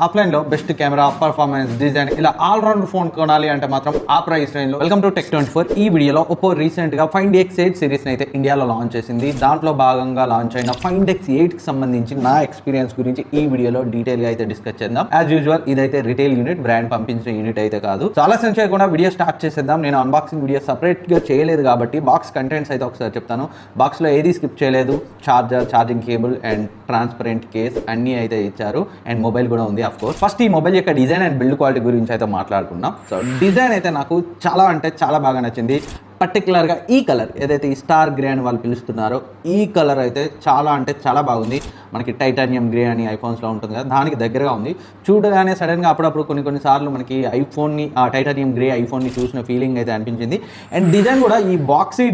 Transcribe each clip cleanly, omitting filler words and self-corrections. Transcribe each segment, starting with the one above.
Offline లో best camera performance design ఇలా all round phone కొనాలి అంటే మాత్రం ఆ ప్రైస్ రేంజ్ లో వెల్కమ్ టు Tech24. ఈ వీడియోలో ఒప్పో రీసెంట్ గా Find X8 సిరీస్ అయితే ఇండియాలో లాంచ్ చేసింది. దాంట్లో భాగంగా లాంచ్ అయిన Find X8 కి సంబంధించి నా ఎక్స్పీరియన్స్ గురించి ఈ వీడియోలో డీటెయిల్ గా అయితే డిస్కస్ చేద్దాం. యాజ్ యూజువల్ ఇదైతే రిటైల్ యూనిట్, బ్రాండ్ పంపించిన యూనిట్ అయితే కాదు. చాలా సెన్స్ చేయకుండా వీడియో స్టార్ట్ చేసేద్దాం. నేను అన్బాక్సింగ్ వీడియో సపరేట్ గా చేయలేదు కాబట్టి బాక్స్ కంటెంట్స్ అయితే ఒకసారి చెప్తాను. బాక్స్ లో ఏది స్కిప్ చేయలేదు. Charger, charging cable and transparent case అన్ని అయితే ఇచ్చారు. అండ్ మొబైల్ కూడా ఉంది. ఫస్ట్ ఈ మొబైల్ యొక్క డిజైన్ అండ్ బిల్డ్ క్వాలిటీ గురించి అయితే మాట్లాడుకున్నాం. సో డిజైన్ అయితే నాకు చాలా అంటే చాలా బాగా నచ్చింది. పర్టికులర్గా ఈ కలర్ ఏదైతే ఈ స్టార్ గ్రే అని వాళ్ళు పిలుస్తున్నారో ఈ కలర్ అయితే చాలా అంటే చాలా బాగుంది. మనకి టైటానియం గ్రే అని ఐఫోన్స్లో ఉంటుంది కదా, దానికి దగ్గరగా ఉంది. చూడగానే సడన్గా అప్పుడప్పుడు కొన్ని సార్లు మనకి ఐఫోన్ని ఆ టైటానియం గ్రే ఐఫోన్ని చూసిన ఫీలింగ్ అయితే అనిపించింది. అండ్ డిజైన్ కూడా ఈ బాక్సీ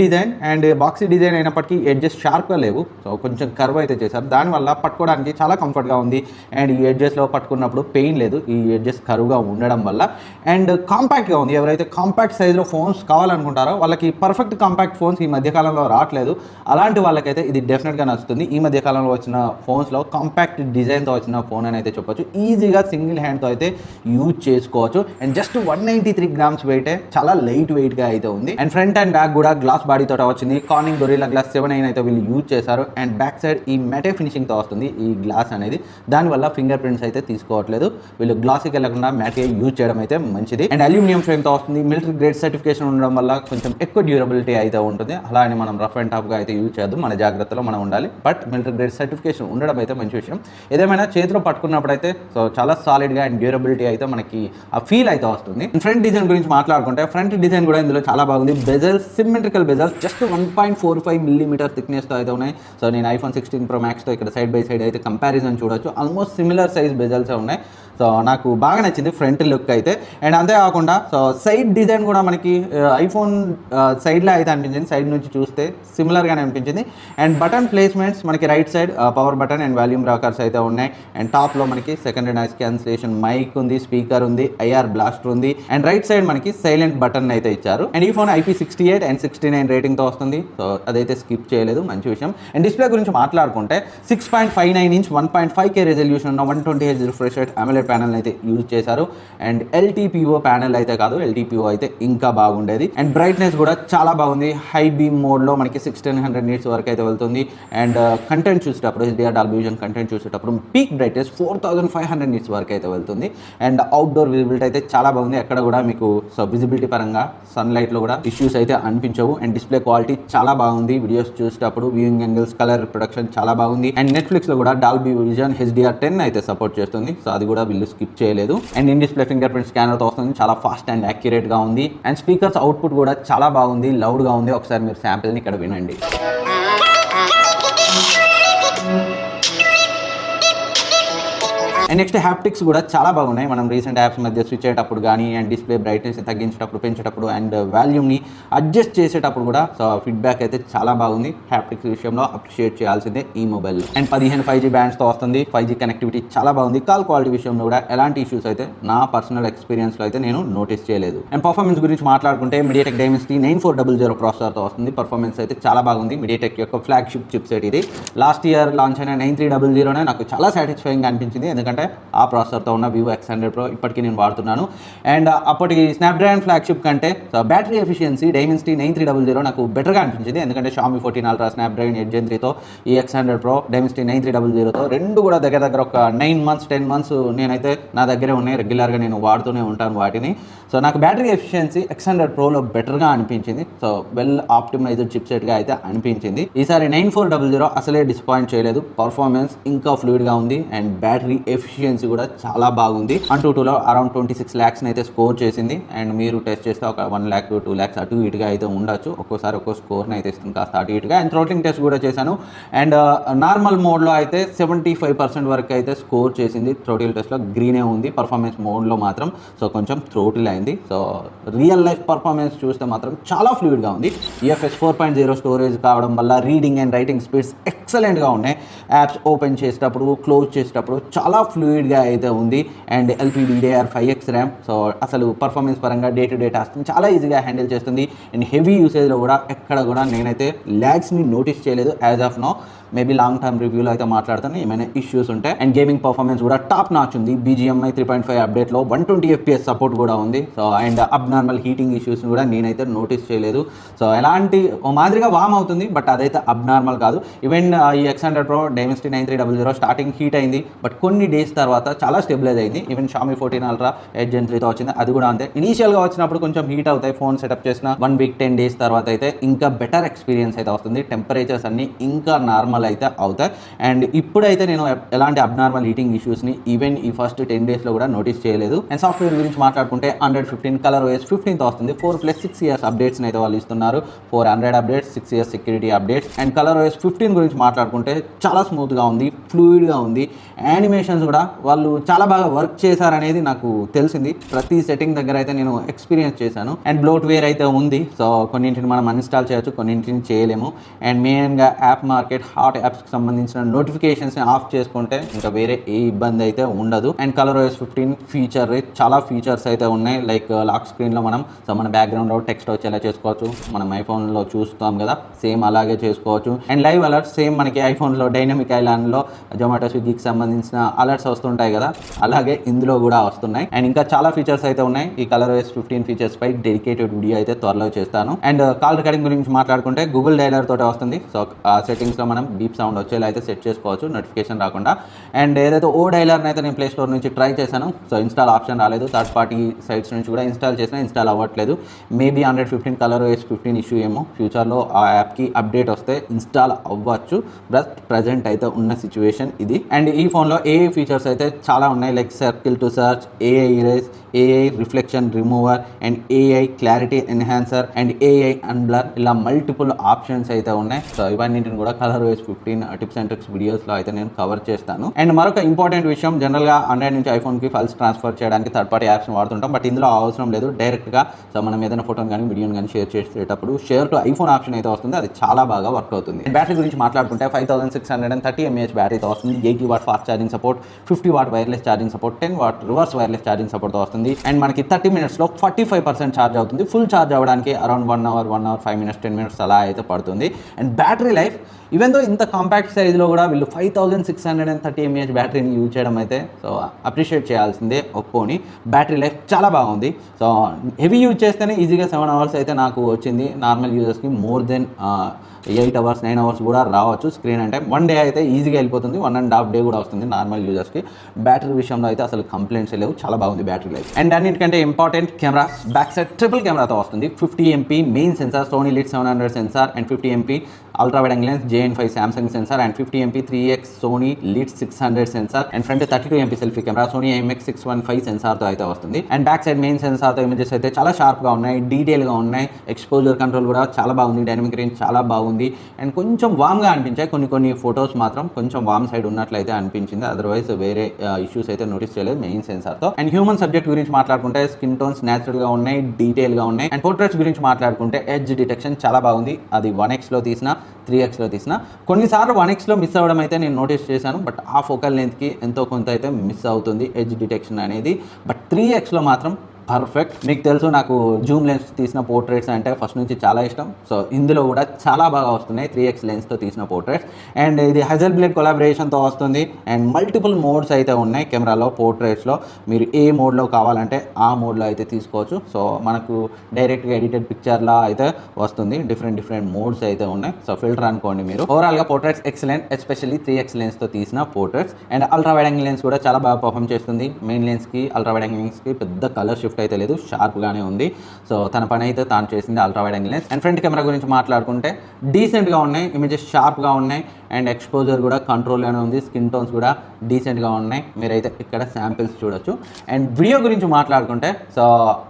డిజైన్ అయినప్పటికీ ఎడ్జెస్ షార్ప్గా లేవు. సో కొంచెం కర్వ్ అయితే చేశారు. దానివల్ల పట్టుకోవడానికి చాలా కంఫర్ట్గా ఉంది. అండ్ ఈ ఎడ్జెస్లో పట్టుకున్నప్పుడు పెయిన్ లేదు, ఈ ఎడ్జెస్ కర్వ్గా ఉండడం వల్ల. అండ్ కాంపాక్ట్గా ఉంది. ఎవరైతే కాంపాక్ట్ సైజ్లో ఫోన్స్ కావాలనుకుంటారో వాళ్ళకి పర్ఫెక్ట్ కాంపాక్ట్ ఫోన్స్ ఈ మధ్యకాలంలో రావట్లేదు. అలాంటి వాళ్ళకైతే ఇది డెఫినెట్గా నచ్చుతుంది. ఈ మధ్యకాలంలో వచ్చిన ఫోన్స్లో కాంపాక్ట్ డిజైన్తో వచ్చిన ఫోన్ అని అయితే చెప్పొచ్చు. ఈజీగా సింగిల్ హ్యాండ్తో అయితే యూజ్ చేసుకోవచ్చు. అండ్ జస్ట్ 193 గ్రామ్స్ వెయిటే, చాలా లైట్ వెయిట్గా అయితే ఉంది. అండ్ ఫ్రంట్ అండ్ బ్యాక్ కూడా గ్లాస్ బాడీతో వచ్చింది. కార్నింగ్ గొరిల్లా గ్లాస్ 7 అయితే వీళ్ళు యూజ్ చేశారు. అండ్ బ్యాక్ సైడ్ ఈ మెటే ఫినిషింగ్తో వస్తుంది ఈ గ్లాస్ అనేది. దానివల్ల ఫింగర్ ప్రింట్స్ అయితే తీసుకోవట్లేదు. వీళ్ళు గ్లాస్కి వెళ్ళకుండా మ్యాటే యూజ్ చేయడం అయితే మంచిది. అండ్ అల్యూమినియం ఫ్రేమ్తో వస్తుంది. మిలిటరీ గ్రేడ్ సర్టిఫికేషన్ ఉండడం వల్ల కొంచెం ఎక్కువ డ్యూరబిలిటీ అయితే ఉంటుంది. అలా అని మనం రఫ్ అండ్ టఫ్గా అయితే యూజ్ చేయద్దు, మన జాగ్రత్తలో మనం ఉండాలి. బట్ మిలిటరీ గ్రేడ్ సర్టిఫికేషన్ ఉండడం అయితే మంచి విషయం. ఏదేమైనా చేతిలో పట్టుకున్నప్పుడు అయితే సో చాలా సాలిడ్గా అండ్ డ్యూరబిలిటీ అయితే మనకి ఆ ఫీల్ అయితే వస్తుంది. ఫ్రంట్ డిజైన్ గురించి మాట్లాడుకుంటే ఫ్రంట్ డిజైన్ కూడా ఇందులో చాలా బాగుంది. Bezels symmetrical bezels just 1.45 millimetre థిక్నెస్తో అయితే ఉన్నాయి. సో నేను iPhone 16 Pro Maxతో ఇక్కడ సైడ్ బై సైడ్ అయితే కంపారిజన్ చూడొచ్చు. ఆల్మోస్ట్ సిమిలర్ సైజ్ బెజల్స్ ఉన్నాయి. సో నాకు బాగా నచ్చింది ఫ్రంట్ లుక్ అయితే. అండ్ అంతేకాకుండా సో సైడ్ డిజైన్ కూడా మనకి ఐఫోన్ సైడ్లో అయితే అనిపించింది. సైడ్ నుంచి చూస్తే సిమిలర్గానే అనిపించింది. అండ్ బటన్ ప్లేస్మెంట్స్ మనకి right side power button and volume rockers అయితే ఉన్నాయి. అండ్ టాప్లో మనకి సెకండరీ నాయిస్ క్యాన్సిలేషన్ మైక్ ఉంది, స్పీకర్ ఉంది, IR బ్లాస్టర్ ఉంది. అండ్ రైట్ సైడ్ మనకి సైలెంట్ బటన్ అయితే ఇచ్చారు. అండ్ ఈ ఫోన్ IP68 అండ్ 69 రేటింగ్తో వస్తుంది. సో అదైతే స్కిప్ చేయలేదు, మంచి విషయం. అండ్ డిస్ప్లే గురించి మాట్లాడుకుంటే 6.59 ఇంచ్ 1.5K రెజల్యూషన్ ఉన్న 120Hz refresh rate AMOLED panel అయితే యూజ్ చేశారు. అండ్ LTPO ప్యానల్ అయితే కాదు, LTPO అయితే ఇంకా బాగుండేది. అండ్ బ్రైట్నెస్ కూడా చాలా బాగుంది. హై బీమ్ మోడ్లో మనకి 1600 nits వరకు అయితే వెళ్తుంది. అండ్ కంటెంట్ చూసేటప్పుడు HDR డాల్బీ విజన్ కంటెంట్ చూసేటప్పుడు పీక్ బ్రైట్నెస్ 4500 nits వరకు అయితే వెళ్తుంది. అండ్ అవుట్డోర్ విజిబిలిటీ అయితే చాలా బాగుంది. ఎక్కడ కూడా మీకు సో విజిబిలిటీ పరంగా సన్లైట్లో కూడా ఇష్యూస్ అయితే అనిపించవు. అండ్ డిస్ప్లే క్వాలిటీ చాలా బాగుంది. వీడియోస్ చూసేటప్పుడు వ్యూయింగ్ యాంగిల్స్, కలర్ రిప్రొడక్షన్ చాలా బాగుంది. అండ్ నెట్ఫ్లిక్స్లో కూడా డాల్బీ విజన్ HDR10 అయితే సపోర్ట్ చేస్తుంది. సో అది కూడా వీళ్ళు స్కిప్ చేయలేదు. And in display fingerprint స్కానర్తో వస్తుంది. చాలా ఫాస్ట్ అండ్ యాక్యురేట్గా ఉంది. అండ్ స్పీకర్స్ అవుట్పుట్ కూడా చాలా బాగుంది, లౌడ్గా ఉంది. ఒకసారి మీరు శాంపిల్ని ఇక్కడ వినండి. అండ్ నెక్స్ట్ హ్యాప్టిక్స్ కూడా చాలా బాగున్నాయి. మనం రీసెంట్ యాప్స్ మధ్య స్విచ్ అయ్యేటప్పుడు కానీ అండ్ డిస్ప్లే బ్రైట్నెస్ తగ్గించేటప్పుడు, పెంచేటప్పుడు అండ్ వాల్యూమ్ని అడ్జస్ట్ చేసేటప్పుడు కూడా సో ఫీడ్బ్యాక్ అయితే చాలా బాగుంది. హ్యాప్టిక్స్ విషయంలో అప్రిషియేట్ చేయాల్సిందే ఈ మొబైల్. అండ్ 15 5G బ్యాండ్స్తో వస్తుంది. 5G కనెక్టివిటీ చాలా బాగుంది. కాల్ క్వాలిటీ విషయంలో కూడా ఎలాంటి ఇష్యూస్ అయితే నా పర్సనల్ ఎక్స్పీరియన్స్లో అయితే నేను నోటీస్ చేయలేదు. అండ్ పర్ఫార్మెన్స్ గురించి మాట్లాడుకుంటే MediaTek Dimensity 9400 ప్రాసెసర్తో వస్తుంది. పర్ఫార్మెన్స్ అయితే చాలా బాగుంది. MediaTek యొక్క ఫ్లాగ్షిప్ చిప్సెట్ ఇది. లాస్ట్ ఇయర్ లాంచ్ అయిన 9300 నాకు చాలా సాటిస్ఫైయింగ్ అనిపించింది. ఎందుకంటే ఆ ప్రాసెసర్తో ఉన్న Vivo X100 Pro ఇప్పటికీ నేను వాడుతున్నాను. అండ్ అప్పటికి స్నాప్డ్రాగన్ ఫ్లాగ్షిప్ కంటే బ్యాటరీ ఎఫిషియన్సీ Dimensity 9300 నాకు బెటర్గా అనిపించింది. ఎందుకంటే Xiaomi 14 Ultra స్నాప్డ్రాగన్ 8 Gen 3తో ఈ X100 Pro Dimensity 9300తో రెండు కూడా దగ్గర ఒక 9 months 10 months నేనైతే నా దగ్గరే ఉన్నాయి. రెగ్యులర్గా నేను వాడుతూనే ఉంటాను వాటిని. సో నాకు బ్యాటరీ ఎఫిషియన్సీ X100 Proలో బెటర్గా అనిపించింది. సో వెల్ ఆప్టిమైజ్డ్ చిప్సెట్గా అయితే అనిపించింది. ఈసారి 9400 అసలే డిసప్పాయింట్ చేయలేదు. పర్ఫార్మెన్స్ ఇంకా ఫ్లూయిడ్గా ఉంది. అండ్ బ్యాటరీ ఎఫిషియన్సీ కూడా చాలా బాగుంది. 122లో అరౌండ్ 26 lakhs అయితే స్కోర్ చేసింది. అండ్ మీరు టెస్ట్ చేస్తే ఒక 1 lakh to 2 lakhs అటు ఇటుగా అయితే ఉండొచ్చు. ఒక్కోసారి ఒక్కో స్కోర్ని అయితే ఇస్తుంది కాస్త అటు ఇటుగా. అండ్ థ్రోట్లింగ్ టెస్ట్ కూడా చేశాను. అండ్ నార్మల్ మోడ్లో అయితే 75% వరకు అయితే స్కోర్ చేసింది. థ్రోటిల్ టెస్ట్లో గ్రీనే ఉంది. పర్ఫార్మెన్స్ మోడ్లో మాత్రం సో కొంచెం థ్రోటిల్ అయింది. సో రియల్ లైఫ్ పర్ఫార్మెన్స్ చూస్తే మాత్రం చాలా ఫ్లూయిడ్గా ఉంది. UFS 4.0 స్టోరేజ్ కావడం వల్ల రీడింగ్ అండ్ రైటింగ్ స్పీడ్స్ ఎక్సలెంట్గా ఉన్నాయి. యాప్స్ ఓపెన్ చేసేటప్పుడు, క్లోజ్ చేసేటప్పుడు చాలా ఫ్లూయిడ్గా అయితే ఉంది. And LPDDR5X RAM. సో అసలు పర్ఫార్మెన్స్ పరంగా డే టు డే టాస్క్ని చాలా ఈజీగా హ్యాండిల్ చేస్తుంది. అండ్ హెవీ యూసేజ్లో కూడా ఎక్కడ కూడా నేనైతే ల్యాగ్స్ని నోటీస్ చేయలేదు as of now. Maybe long term రివ్యూలో అయితే మాట్లాడతాను ఏమైనా ఇష్యూస్ ఉంటాయి. అండ్ గేమింగ్ పర్ఫార్మెన్స్ కూడా టాప్ నాచ్ ఉంది. BGMI 3.5 అప్డేట్లో 120 FPS సపోర్ట్ కూడా ఉంది. So and abnormal heating issues కూడా నేనైతే నోటీస్ చేయలేదు. సో ఎలాంటి మాదిరిగా వామ్ అవుతుంది, బట్ అదైతే అబ్నార్మల్ కాదు. ఈవెన్ ఈ X100 Pro Dimensity 9300 starting heat అయింది, బట్ కొన్ని డేస్ తర్వాత చాలా స్టెబిలైజ్ అయింది. ఈవెన్ Xiaomi 14 Ultra 8 Gen 3తో వచ్చింది, అది కూడా అంతే. ఇనీషియల్గా వచ్చినప్పుడు కొంచెం హీట్ అవుతాయి. ఫోన్ సెటప్ చేసిన 1 వీక్ 10 డేస్ తర్వాత అయితే ఇంకా బెటర్ ఎక్స్పీరియన్స్ అయితే వస్తుంది. టెంపరేచర్స్ అన్ని ఇంకా నార్మల్ అయితే అవుతాయి. అండ్ ఇప్పుడైతే నేను ఎలాంటి అబ్నార్మల్ హీటింగ్ ఇష్యూస్ని ఈవెన్ ఈ ఫస్ట్ 10 డేస్లో కూడా నోటీస్ చేయలేదు. అండ్ సాఫ్ట్వేర్ గురించి మాట్లాడుకుంటే Android 15 ColorOS 15తో వస్తుంది. 4+6 years అప్డేట్స్ని అయితే వాళ్ళు ఇస్తున్నారు. 400 updates, 6 years security updates. And ColorOS 15 గురించి మాట్లాడుకుంటే చాలా స్మూత్గా ఉంది, ఫ్లూయిడ్గా ఉంది. యానిమేషన్స్ కూడా వాళ్ళు చాలా బాగా వర్క్ చేశారనేది నాకు తెలిసింది. ప్రతి సెట్టింగ్ దగ్గర అయితే నేను ఎక్స్పీరియన్స్ చేశాను. అండ్ బ్లోట్వేర్ అయితే ఉంది. సో కొన్నింటిని మనం అన్ఇన్స్టాల్ చేయొచ్చు, కొన్నింటిని చేయలేము. అండ్ మెయిన్గా యాప్ మార్కెట్ హాట్ యాప్స్కి సంబంధించిన నోటిఫికేషన్స్ని ఆఫ్ చేసుకుంటే ఇంకా వేరే ఏ ఇబ్బంది అయితే ఉండదు. అండ్ ColorOS 15 ఫీచర్ చాలా ఫీచర్స్ అయితే ఉన్నాయి. లైక్ లాక్ స్క్రీన్లో మనం మన బ్యాక్గ్రౌండ్లో టెక్స్ట్ వచ్చేలా చేసుకోవచ్చు. మనం ఐఫోన్లో చూస్తాం కదా, సేమ్ అలాగే చేసుకోవచ్చు. అండ్ లైవ్ అలర్ట్స్ సేమ్ మనకి ఐఫోన్లో డైనమిక్ ఐలాండ్లో జొమాటో స్విగ్గీకి సంబంధించిన అలర్ట్స్ వస్తుంటాయి కదా, అలాగే ఇందులో కూడా వస్తున్నాయి. అండ్ ఇంకా చాలా ఫీచర్స్ అయితే ఉన్నాయి. ఈ ColorOS 15 ఫీచర్స్ పై డెడికేటెడ్ వీడియో అయితే త్వరలో చేస్తాను. అండ్ కాల్ రికార్డింగ్ గురించి మాట్లాడుకుంటే గూగుల్ డైలర్ తోటే వస్తుంది. సో ఆ సెట్టింగ్స్లో మనం బీప్ సౌండ్ వచ్చేలా అయితే సెట్ చేసుకోవచ్చు, నోటిఫికేషన్ రాకుండా. అండ్ ఏదైతే ఓ డైలర్ని అయితే నేను ప్లే స్టోర్ నుంచి ట్రై చేశాను. సో ఇన్స్టాల్ ఆప్షన్ రాలేదు. థర్డ్ పార్టీ సైట్స్ నుంచి కూడా ఇన్స్టాల్ చేసినా ఇన్స్టాల్ అవ్వట్లేదు. మేబీ Android 15 ColorOS 15 ఇష్యూ ఏమో. ఫ్యూచర్లో ఆ యాప్కి అప్డేట్ వస్తే ఇన్స్టాల్ అవ్వచ్చు, బట్ ప్రజెంట్ అయితే ఉన్న సిచ్యువేషన్ ఇది. అండ్ ఈ ఫోన్లో ఏఐ ఫీచర్స్ అయితే చాలా ఉన్నాయి. Like circle to search, AI erase, AI reflection remover, and AI clarity enhancer, and AI అన్బ్లర్, ఇలా మల్టిపుల్ ఆప్షన్స్ అయితే ఉన్నాయి. సో ఇవన్నింటిని కూడా ColorOS 15 టిప్స్ అండ్ ట్రిక్స్ వీడియోస్లో అయితే నేను కవర్ చేస్తాను. అండ్ మరొక ఇంపార్టెంట్ విషయం, జనరల్గా ఆండ్రాయిడ్ నుంచి ఐఫోన్కి ఫైల్స్ ట్రాన్స్ఫర్ చేయడానికి థర్డ్ పార్టీ యాప్స్ని వాడుతుంటాం, బట్ ఇందులో అవసరం లేదు. డైరెక్ట్గా సో మనం ఏదైనా ఫోటోని కానీ వీడియోని కానీ షేర్ చేసేటప్పుడు షేర్ టు ఐఫోన్ ఆప్షన్ అయితే వస్తుంది. అది చాలా బాగా వర్క్ అవుతుంది. బ్యాటరీ గురించి మాట్లాడుకుంటే 5630 mAh బ్యాటరీతో వస్తుంది. 80 watt fast charging support, 50 what wireless charging support, 10 what reverse wireless charging సపోర్ట్తో వస్తుంది. అండ్ మనకి 30 minutesలో 45% ఛార్జ్ అవుతుంది. ఫుల్ ఛార్జ్ అవ్వడానికి అరౌండ్ 1 hour, 5 minutes, 10 minutes అలా అయితే పడుతుంది. And battery life even though ఇంత కాంపాక్ట్ సైజ్లో కూడా వీళ్ళు 5630 mAh బ్యాటరీని యూజ్ చేయడం అయితే సో అప్రిషియేట్ చేయాల్సిందే ఒప్పోని. బ్యాటరీ లైఫ్ చాలా బాగుంది. సో హెవీ యూజ్ చేస్తేనే ఈజీగా 7 hours అయితే నాకు వచ్చింది. నార్మల్ యూజర్స్కి మోర్ దెన్ 8 hours, 9 hours కూడా రావచ్చు స్క్రీన్ అంటే. 1 day అయితే ఈజీగా వెళ్ళిపోతుంది, 1.5 day కూడా వస్తుంది నార్మల్ యూజర్స్కి. బ్యాటరీ విషయంలో అయితే అసలు కంప్లైంట్స్ లేవు, చాలా బాగుంది బ్యాటరీ లైఫ్. అండ్ అన్నిటికంటే important camera, back side triple కెమెరాతో వస్తుంది. 50 MP main sensor, Sony LYT 700 sensor, and 50 MP ultra wide angle lens JN5 Samsung sensor, and 50 MP 3x Sony LYT 600 sensor, and front 32 MP selfie camera Sony IMX615 సెన్సార్తో అయితే వస్తుంది. And back side main సెన్సార్తో images అయితే చాలా షార్ప్గా ఉన్నాయి, డీటెయిల్గా ఉన్నాయి. ఎక్స్పోజర్ కంట్రోల్ కూడా చాలా బాగుంది, డైనమిక్ రేంజ్ చాలా బాగుంది. అండ్ కొంచెం వామ్గా అనిపించాయి కొన్ని ఫొటోస్ మాత్రం కొంచెం వామ్ సైడ్ ఉన్నట్లయితే అనిపించింది. అదర్వైజ్ వేరే ఇష్యూస్ అయితే నోటీస్ చేయలేదు మెయిన్ సెన్సార్తో. అండ్ హ్యూమన్ సబ్జెక్ట్ గురించి మాట్లాడుకుంటే స్కిన్ టోన్స్ న్యాచురల్గా ఉన్నాయి, డీటెయిల్గా ఉన్నాయి. అండ్ పోర్ట్రేట్స్ గురించి మాట్లాడుకుంటే ఎడ్జ్ డిటెక్షన్ చాలా బాగుంది. అది 1x లో తీసిన, 3x లో తీసిన. కొన్నిసార్లు 1x లో మిస్ అవ్వడం అయితే నేను నోటీస్ చేశాను, బట్ ఆ ఫోకల్ లెంత్కి ఎంతో కొంత అయితే మిస్ అవుతుంది ఎడ్జ్ డిటెక్షన్ అనేది. బట్ 3x లో మాత్రం పర్ఫెక్ట్. మీకు తెలుసు నాకు జూమ్ లెన్స్ తీసిన పోర్ట్రేట్స్ అంటే ఫస్ట్ నుంచి చాలా ఇష్టం. సో ఇందులో కూడా చాలా బాగా వస్తున్నాయి 3x లెన్స్తో తీసిన పోర్ట్రేట్స్. అండ్ ఇది హజల్బ్లేడ్ కొలాబరేషన్తో వస్తుంది. అండ్ మల్టిపుల్ మోడ్స్ అయితే ఉన్నాయి కెమెరాలో, పోర్ట్రేట్స్లో. మీరు ఏ మోడ్లో కావాలంటే ఆ మోడ్లో అయితే తీసుకోవచ్చు. సో మనకు డైరెక్ట్గా ఎడిటెడ్ పిక్చర్లా అయితే వస్తుంది. డిఫరెంట్ మోడ్స్ అయితే ఉన్నాయి. సో ఫిల్టర్ అనుకోండి మీరు. ఓవరాల్గా పోర్ట్రేట్స్ ఎక్సలెంట్, ఎస్పెషల్లీ 3x లెన్స్తో తీసిన portraits. And ultra wide angle lens కూడా చాలా బాగా పర్ఫామ్ చేస్తుంది. మెయిన్ లెన్స్కి అల్ట్రా వైడ్ యాంగిల్ లెన్స్కి పెద్ద కలర్ షిఫ్ట్ అయితే లేదు, షార్ప్గానే ఉంది. సో తన పని అయితే తాను చేసింది ultra wide angle lens. And front camera గురించి మాట్లాడుకుంటే డీసెంట్గా ఉన్నాయి, ఇమేజెస్ షార్ప్గా ఉన్నాయి. అండ్ ఎక్స్పోజర్ కూడా కంట్రోల్గానే ఉంది, స్కిన్ టోన్స్ కూడా డీసెంట్గా ఉన్నాయి. మీరైతే ఇక్కడ శాంపిల్స్ చూడొచ్చు. అండ్ వీడియో గురించి మాట్లాడుకుంటే సో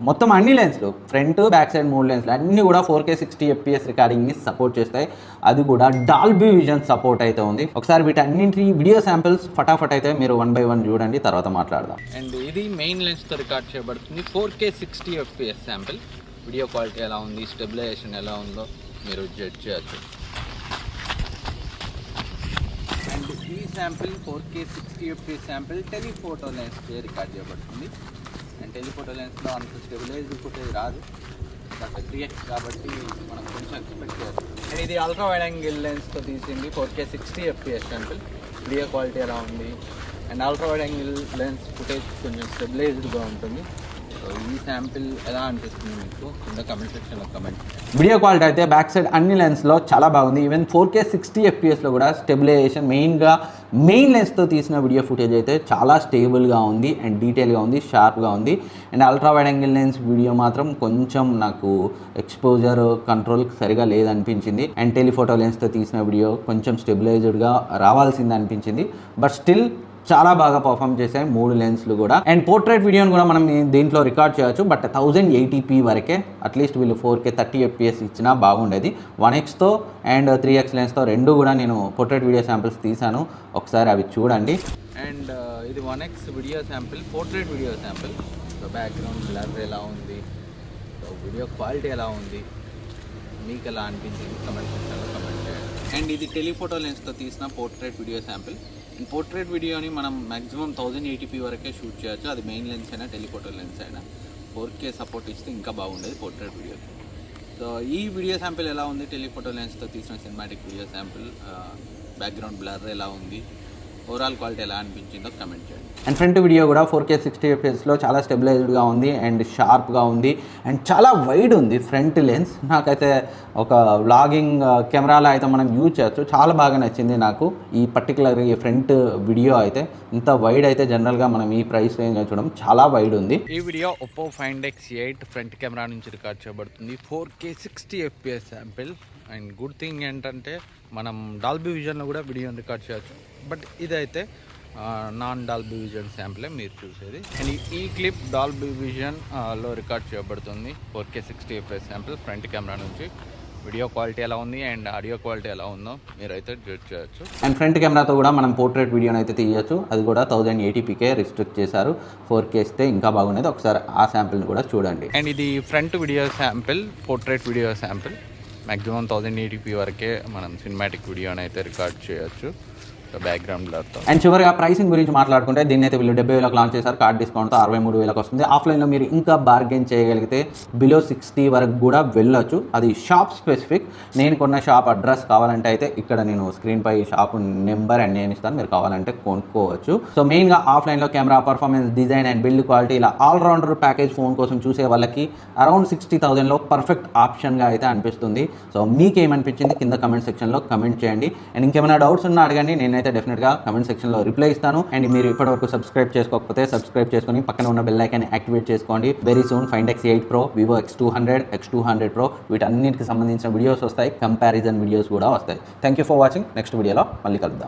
మొత్తం అన్ని లెన్స్లు, ఫ్రంట్ బ్యాక్ సైడ్ 3 లెన్స్లు అన్నీ కూడా 4K 60 FPS రికార్డింగ్ని సపోర్ట్ చేస్తాయి. అది కూడా డాల్బీ విజన్ సపోర్ట్ అయితే ఉంది. ఒకసారి వీటన్నింటి వీడియో శాంపిల్స్ ఫటాఫట్ అయితే మీరు 1 by 1 చూడండి, తర్వాత మాట్లాడదాం. అండ్ ఇది మెయిన్ లెన్స్తో రికార్డ్ చేయబడుతుంది. 4K 60 FPS sample. Video quality ఎలా ఉంది, స్టెబిలైజేషన్ ఎలా ఉందో మీరు జడ్జ్ చేయొచ్చు. అండ్ ఈ sample 4K 60 FPS sample telephoto lens record చేయబడుతుంది. అండ్ టెలిఫోటో లెన్స్లో అంత స్టెబిలైజ్డ్ ఫుటేజ్ రాదు. బట్ 3x కాబట్టి మనం కొంచెం ఎక్స్పెక్ట్ చేయాలి. అండ్ ఇది అల్ట్రా వైడ్ యాంగిల్ లెన్స్తో తీసింది 4K 60 FPS sample. Video quality ఎలా ఉంది and ultra wide angle lens footage కొంచెం స్టెబిలైజ్డ్గా ఉంటుంది. సో ఈ శాంపిల్ ఎలా అనిపిస్తుంది మీకు కింద కమెంట్ సెక్షన్లో కమెంట్. వీడియో క్వాలిటీ అయితే బ్యాక్ సైడ్ అన్ని లెన్స్లో చాలా బాగుంది. ఈవెన్ 4K 60 FPSలో కూడా స్టెబిలైజేషన్ మెయిన్ లెన్స్తో తీసిన వీడియో ఫుటేజ్ అయితే చాలా స్టేబుల్గా ఉంది అండ్ డీటెయిల్గా ఉంది, షార్ప్గా ఉంది. And ultra wide angle lens video మాత్రం కొంచెం నాకు ఎక్స్పోజర్ కంట్రోల్ సరిగా లేదనిపించింది. అండ్ టెలిఫోటో లెన్స్తో తీసిన వీడియో కొంచెం స్టెబిలైజ్డ్గా రావాల్సింది అనిపించింది. బట్ స్టిల్ చాలా బాగా పర్ఫామ్ చేశాయి 3 లెన్స్లు కూడా. అండ్ పోర్ట్రేట్ వీడియోని కూడా మనం దీంట్లో రికార్డ్ చేయొచ్చు. బట్ 1080p వరకే, అట్లీస్ట్ వీళ్ళు 4K 30 FPS ఇచ్చినా బాగుండేది. 1xతో అండ్ 3x లెన్స్తో రెండు కూడా నేను పోర్ట్రేట్ వీడియో శాంపిల్స్ తీసాను, ఒకసారి అవి చూడండి. అండ్ ఇది 1x video sample, portrait video sample. So background blur ఎలా ఉంది, సో వీడియో క్వాలిటీ ఎలా ఉంది, మీకు ఎలా అనిపించింది కమెంట్ సెక్షన్లో కమెంట్ చేయండి. అండ్ ఇది టెలిఫోటో లెన్స్తో తీసిన పోర్ట్రేట్ వీడియో శాంపిల్. పోర్ట్రేట్ వీడియోని మనం మ్యాక్సిమం 1080p వరకే షూట్ చేయొచ్చు, అది మెయిన్ లెన్స్ అయినా టెలిఫోటో లెన్స్ అయినా. 4K సపోర్ట్ ఇస్తే ఇంకా బాగుండేది పోర్ట్రేట్ వీడియోకి. సో ఈ వీడియో శాంపిల్ ఎలా ఉంది, టెలిఫోటో లెన్స్తో తీసిన cinematic video sample, background blur ఎలా ఉంది, ఓవరాల్ క్వాలిటీ ఎలా అనిపించిందో కమెంట్ చేయండి. అండ్ ఫ్రంట్ వీడియో కూడా 4K 60 FPSలో చాలా స్టెబిలైజ్డ్గా ఉంది అండ్ షార్ప్గా ఉంది అండ్ చాలా వైడ్ ఉంది ఫ్రంట్ లెన్స్. నాకైతే ఒక వ్లాగింగ్ కెమెరాలో అయితే మనం యూజ్ చేయొచ్చు, చాలా బాగా నచ్చింది నాకు ఈ పర్టికులర్ ఈ ఫ్రంట్ వీడియో అయితే. ఇంత వైడ్ అయితే జనరల్గా మనం ఈ ప్రైస్ రేంజ్లో చూడడం చాలా వైడ్ ఉంది. ఈ video Oppo Find X8 front camera నుంచి రికార్డ్ చేయబడుతుంది, 4K 60 FPS sample. And good thing ఏంటంటే మనం డాల్బీ విజన్లో కూడా వీడియోని రికార్డ్ చేయొచ్చు. బట్ ఇదైతే నాన్ డాల్బీ విజన్ శాంపిలే మీరు చూసేది. అండ్ ఈ క్లిప్ డాల్బీ విజన్ లో రికార్డ్ చేయబడుతుంది, 4K 60 FPS sample front camera నుంచి. వీడియో క్వాలిటీ ఎలా ఉంది అండ్ ఆడియో క్వాలిటీ ఎలా ఉందో మీరైతే జడ్జ్ చేయొచ్చు. అండ్ ఫ్రంట్ కెమెరాతో కూడా మనం పోర్ట్రేట్ వీడియోని అయితే తీయచ్చు, అది కూడా 1080pకే రిస్ట్రిక్ట్ చేశారు. 4K ఇస్తే ఇంకా బాగుండేది, ఒకసారి ఆ శాంపిల్ని కూడా చూడండి. అండ్ ఇది front video sample, portrait video sample. Maximum 1080p వరకే మనం సినిమాటిక్ వీడియోని అయితే రికార్డ్ చేయొచ్చు బ్యాక్గ్రౌండ్ బ్లర్తో. అండ్ చివరిగా ప్రైసింగ్ గురించి మాట్లాడుకుంటే దీన్ని అయితే వీళ్ళు 70,000 లాంచ్ చేశారు, కార్డ్ డిస్కౌంట్తో 63,000 వస్తుంది. ఆఫ్లైన్లో మీరు ఇంకా బార్గెన్ చేయగలిగితే బిలో 60 వరకు కూడా వెళ్ళొచ్చు, అది షాప్ స్పెసిఫిక్. నేను కొన్న షాప్ అడ్రస్ కావాలంటే అయితే ఇక్కడ నేను స్క్రీన్పై షాప్ నెంబర్ అండ్ నేను ఇస్తాను, మీరు కావాలంటే కొనుక్కోవచ్చు. సో మెయిన్గా ఆఫ్లైన్లో camera performance, design and build quality ఇలా ఆల్రౌండర్ ప్యాకేజ్ ఫోన్ కోసం చూసే వాళ్ళకి అరౌండ్ 60,000లో పర్ఫెక్ట్ ఆప్షన్గా అయితే అనిపిస్తుంది. సో మీకేమనిపించింది కింద కమెంట్ సెక్షన్లో కమెంట్ చేయండి. అండ్ ఇంకేమైనా డౌట్స్ ఉన్నా అడగండి, నేనైతే డెఫినెట్గా కమెంట్ సెక్షన్లో రిప్లై ఇస్తాను. అండ్ మీరు ఇప్పటివరకు సబ్స్క్రైబ్ చేసుకోకపోతే సబ్స్క్రైబ్ చేసుకొని పక్కన ఉన్న బెల్ ఐకాన్ యాక్టివేట్ చేసుకోండి. Very soon Find X8 Pro, Vivo X200, X200 Pro వీటన్నిటికి సంబంధించిన వీడియోస్ వస్తాయి, కంపారిజన్ వీడియోస్ కూడా వస్తాయి. Thank you for watching. Next వీడియోలో మళ్ళీ కలుద్దాం.